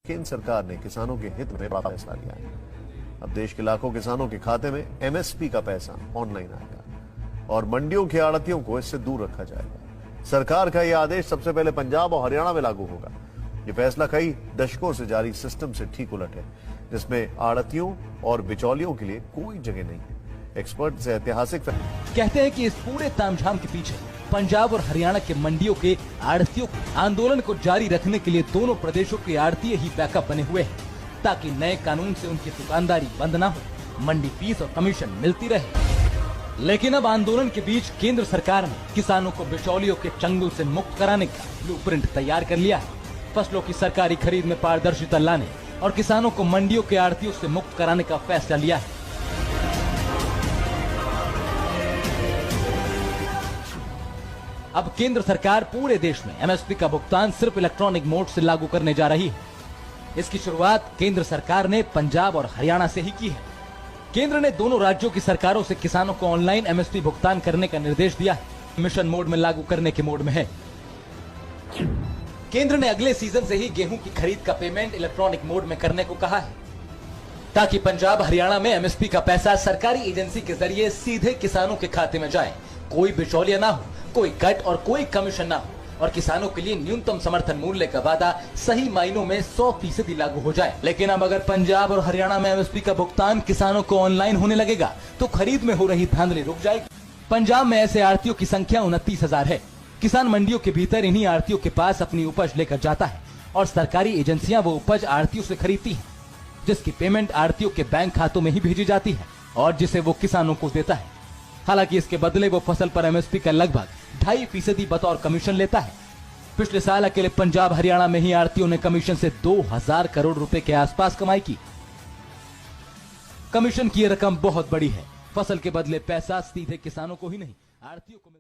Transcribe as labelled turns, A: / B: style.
A: केंद्र सरकार ने किसानों के हित में बड़ा फैसला लिया है। अब देश के लाखों किसानों के खाते में एमएसपी का पैसा ऑनलाइन आएगा और मंडियों के आड़तियों को इससे दूर रखा जाएगा। सरकार का यह आदेश सबसे पहले पंजाब और हरियाणा में लागू होगा। यह फैसला कई दशकों से जारी सिस्टम से ठीक उलट है, जिसमें आड़तियों और बिचौलियों के लिए कोई जगह नहीं है। एक्सपर्ट से ऐतिहासिक
B: कहते हैं कि इस पूरे तामझाम के पीछे पंजाब और हरियाणा के मंडियों के आड़तियों के आंदोलन को जारी रखने के लिए दोनों प्रदेशों के आड़तिये ही बैकअप बने हुए हैं, ताकि नए कानून से उनकी दुकानदारी बंद न हो, मंडी फीस और कमीशन मिलती रहे। लेकिन अब आंदोलन के बीच केंद्र सरकार ने किसानों को बिचौलियों के चंगुल से मुक्त कराने का ब्लूप्रिंट तैयार कर लिया है। फसलों की सरकारी खरीद में पारदर्शिता लाने और किसानों को मंडियों के आड़तियों से मुक्त कराने का फैसला लिया है। अब केंद्र सरकार पूरे देश में एमएसपी का भुगतान सिर्फ इलेक्ट्रॉनिक मोड से लागू करने जा रही है। इसकी शुरुआत केंद्र सरकार ने पंजाब और हरियाणा से ही की है। केंद्र ने दोनों राज्यों की सरकारों से किसानों को ऑनलाइन एमएसपी भुगतान करने का निर्देश दिया है। मिशन मोड में लागू करने के मोड में है। केंद्र ने अगले सीजन से ही गेहूं की खरीद का पेमेंट इलेक्ट्रॉनिक मोड में करने को कहा है, ताकि पंजाब हरियाणा में एमएसपी का पैसा सरकारी एजेंसी के जरिए सीधे किसानों के खाते में जाए। कोई बिचौलिया ना हो, कोई कट और कोई कमीशन ना हो और किसानों के लिए न्यूनतम समर्थन मूल्य का वादा सही मायनों में 100% लागू हो जाए। लेकिन अब अगर पंजाब और हरियाणा में एमएसपी का भुगतान किसानों को ऑनलाइन होने लगेगा तो खरीद में हो रही धांधली रुक जाएगी। पंजाब में ऐसे आड़तियों की संख्या 29,000 है। किसान मंडियों के भीतर इन्हीं आड़तियों के पास अपनी उपज लेकर जाता है और सरकारी एजेंसियां वो उपज आड़तियों से खरीदती हैं, जिसकी पेमेंट आड़तियों के बैंक खातों में ही भेजी जाती है और जिसे वो किसानों को देता है। हालांकि इसके बदले वो फसल पर एमएसपी का लगभग 2.5% बतौर कमीशन लेता है। पिछले साल अकेले पंजाब हरियाणा में ही आड़तियों ने कमीशन से 2,000 करोड़ रुपए के आसपास कमाई की। कमीशन की यह रकम बहुत बड़ी है। फसल के बदले पैसा सीधे किसानों को ही नहीं, आड़तियों को